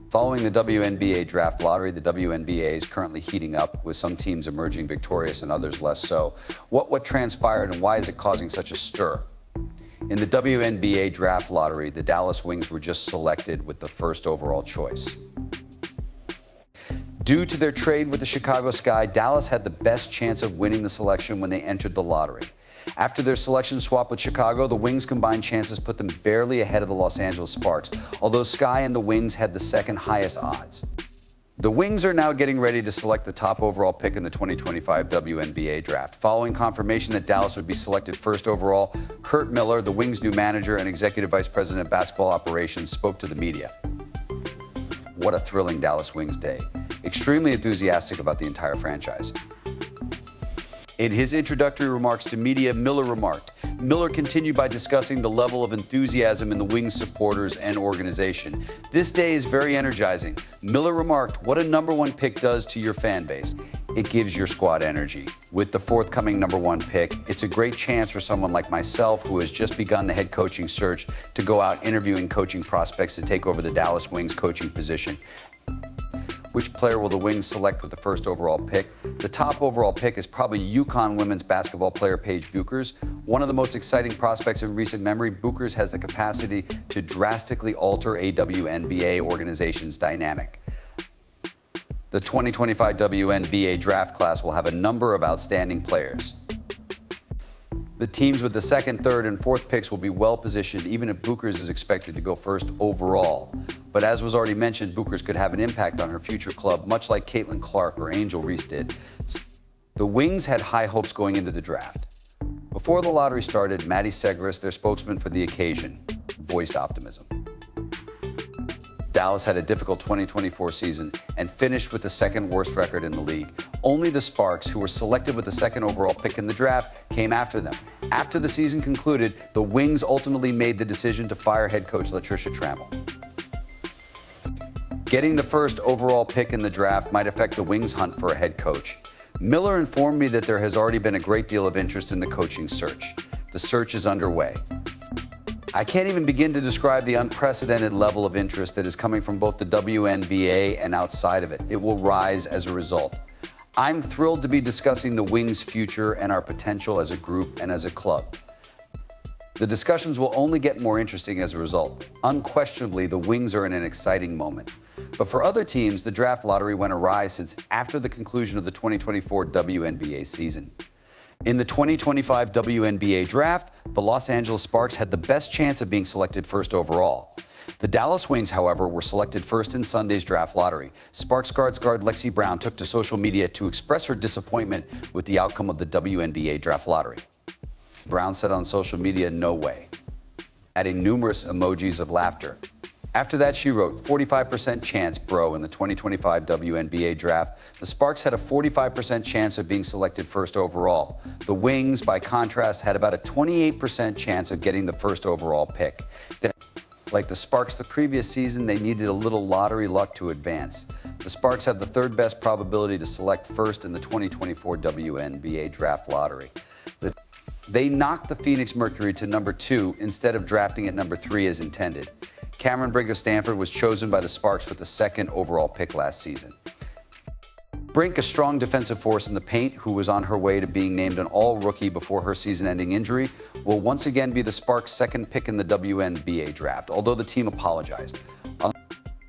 Following the WNBA draft lottery, the WNBA is currently heating up, with some teams emerging victorious and others less so. What transpired and why is it causing such a stir? In the WNBA draft lottery, the Dallas Wings were just selected with the first overall choice. Due to their trade with the Chicago Sky, Dallas had the best chance of winning the selection when they entered the lottery. After their selection swap with Chicago, the Wings' combined chances put them barely ahead of the Los Angeles Sparks, although Sky and the Wings had the second highest odds. The Wings are now getting ready to select the top overall pick in the 2025 WNBA draft. Following confirmation that Dallas would be selected first overall, Curt Miller, the Wings' new manager and executive vice president of basketball operations, spoke to the media. What a thrilling Dallas Wings day. Extremely enthusiastic about the entire franchise. In his introductory remarks to media, Miller continued by discussing the level of enthusiasm in the Wings supporters and organization. This day is very energizing. Miller remarked, "What a #1 pick does to your fan base. It gives your squad energy. With the forthcoming #1 pick, it's a great chance for someone like myself, who has just begun the head coaching search, to go out interviewing coaching prospects to take over the Dallas Wings coaching position." Which player will the Wings select with the first overall pick? The top overall pick is probably UConn women's basketball player Paige Bueckers. One of the most exciting prospects in recent memory, Bueckers has the capacity to drastically alter a WNBA organization's dynamic. The 2025 WNBA draft class will have a number of outstanding players. The teams with the second, third, and fourth picks will be well positioned, even if Bueckers is expected to go first overall. But as was already mentioned, Bueckers could have an impact on her future club, much like Caitlin Clark or Angel Reese did. The Wings had high hopes going into the draft. Before the lottery started, Maddie Segras, their spokesman for the occasion, voiced optimism. Dallas had a difficult 2024 season and finished with the second worst record in the league. Only the Sparks, who were selected with the second overall pick in the draft, came after them. After the season concluded, the Wings ultimately made the decision to fire head coach Latricia Trammell. Getting the first overall pick in the draft might affect the Wings' hunt for a head coach. Miller informed me that there has already been a great deal of interest in the coaching search. The search is underway. I can't even begin to describe the unprecedented level of interest that is coming from both the WNBA and outside of it. It will rise as a result. I'm thrilled to be discussing the Wings' future and our potential as a group and as a club. The discussions will only get more interesting as a result. Unquestionably, the Wings are in an exciting moment. But for other teams, the draft lottery went awry since after the conclusion of the 2024 WNBA season. In the 2025 WNBA draft, the Los Angeles Sparks had the best chance of being selected first overall. The Dallas Wings, however, were selected first in Sunday's draft lottery. Sparks guard Lexi Brown took to social media to express her disappointment with the outcome of the WNBA draft lottery. Brown said on social media, "No way," adding numerous emojis of laughter. After that, she wrote, 45% chance, bro, in the 2025 WNBA draft. The Sparks had a 45% chance of being selected first overall. The Wings, by contrast, had about a 28% chance of getting the first overall pick. Like the Sparks the previous season, they needed a little lottery luck to advance. The Sparks have the third best probability to select first in the 2024 WNBA draft lottery. They knocked the Phoenix Mercury to #2 instead of drafting at #3 as intended. Cameron Brink of Stanford was chosen by the Sparks with the second overall pick last season. Brink, a strong defensive force in the paint, who was on her way to being named an all-rookie before her season-ending injury, will once again be the Sparks' second pick in the WNBA draft, although the team apologized.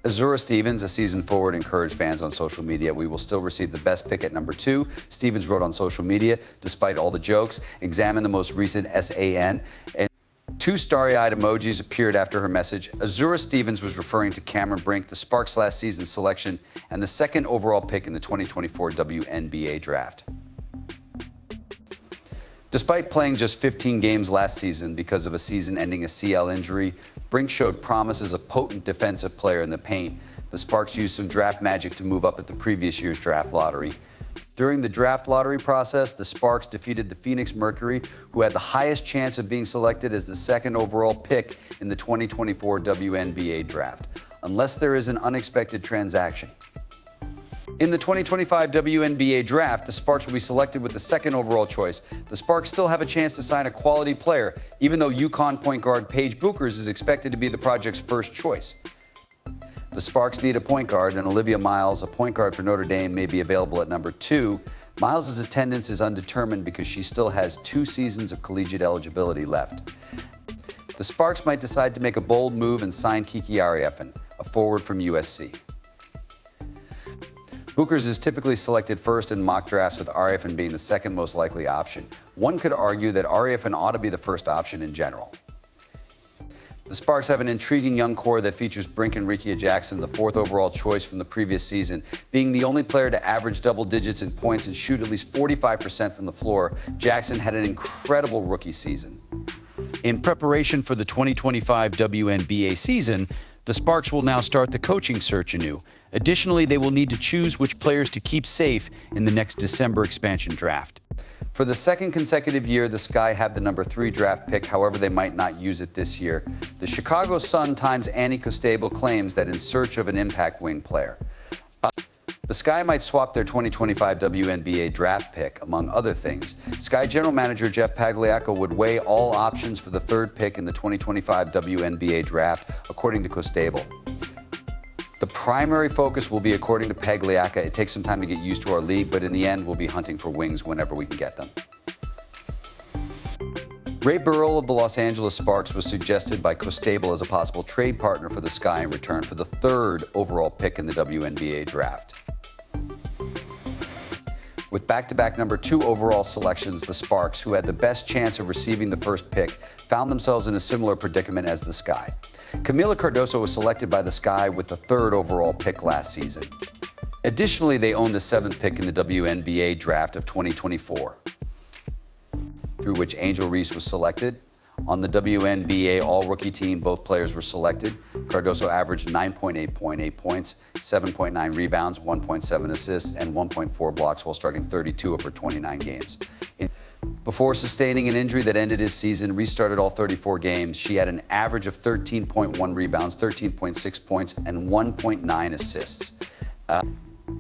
Azura Stevens, a season forward, encouraged fans on social media, "We will still receive the best pick at #2. Stevens wrote on social media, "Despite all the jokes, examine the most recent SAN." And two starry-eyed emojis appeared after her message. Azura Stevens was referring to Cameron Brink, the Sparks' last season's selection, and the second overall pick in the 2024 WNBA draft. Despite playing just 15 games last season because of a season-ending ACL injury, Brink showed promise as a potent defensive player in the paint. The Sparks used some draft magic to move up at the previous year's draft lottery. During the draft lottery process, the Sparks defeated the Phoenix Mercury, who had the highest chance of being selected as the second overall pick in the 2024 WNBA draft, unless there is an unexpected transaction. In the 2025 WNBA draft, the Sparks will be selected with the second overall choice. The Sparks still have a chance to sign a quality player, even though UConn point guard Paige Bueckers is expected to be the project's first choice. The The Sparks need a point guard, and Olivia Miles, a point guard for Notre Dame, may be available at number 2. Miles' attendance is undetermined because she still has 2 seasons of collegiate eligibility left. The Sparks might decide to make a bold move and sign Kiki Ariefin, a forward from USC. Bueckers is typically selected first in mock drafts, with Ariefin being the second most likely option. One could argue that Ariefin ought to be the first option in general. The Sparks have an intriguing young core that features Brink and Rikia Jackson, the 4th overall choice from the previous season. Being the only player to average double digits in points and shoot at least 45% from the floor, Jackson had an incredible rookie season. In preparation for the 2025 WNBA season, the Sparks will now start the coaching search anew. Additionally, they will need to choose which players to keep safe in the next December expansion draft. For the second consecutive year, the Sky have the number 3 draft pick. However, they might not use it this year. The Chicago Sun-Times Annie Costable claims that in search of an impact wing player. The Sky might swap their 2025 WNBA draft pick, among other things. Sky General Manager Jeff Pagliacco would weigh all options for the 3rd pick in the 2025 WNBA draft, according to Costable. The primary focus will be, according to Pagliacco, it takes some time to get used to our league, but in the end, we'll be hunting for wings whenever we can get them. Ray Burrell of the Los Angeles Sparks was suggested by Costable as a possible trade partner for the Sky in return for the 3rd overall pick in the WNBA draft. With back-to-back number 2 overall selections, the Sparks, who had the best chance of receiving the 1st pick, found themselves in a similar predicament as the Sky. Camila Cardoso was selected by the Sky with the 3rd overall pick last season. Additionally, they own the 7th pick in the WNBA draft of 2024, through which Angel Reese was selected. On the WNBA All-Rookie team, both players were selected. Cardoso averaged 9.8 points, 7.9 rebounds, 1.7 assists, and 1.4 blocks while starting 32 of her 29 games. Before sustaining an injury that ended his season, restarted all 34 games, she had an average of 13.1 rebounds, 13.6 points, and 1.9 assists.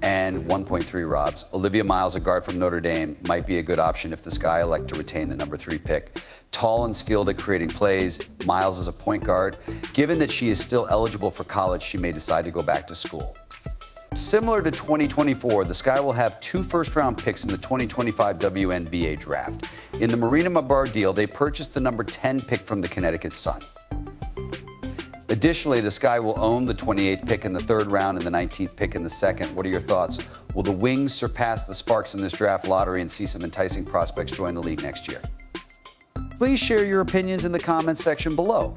And 1.3 robs. Olivia Miles, a guard from Notre Dame, might be a good option if the Sky elect to retain the number 3 pick. Tall and skilled at creating plays, Miles is a point guard. Given that she is still eligible for college, she may decide to go back to school. Similar to 2024, the Sky will have 2 first-round picks in the 2025 WNBA draft. In the Marina Mabar deal, they purchased the number 10 pick from the Connecticut Sun. Additionally, the Sky will own the 28th pick in the 3rd round and the 19th pick in the 2nd. What are your thoughts? Will the Wings surpass the Sparks in this draft lottery and see some enticing prospects join the league next year? Please share your opinions in the comments section below.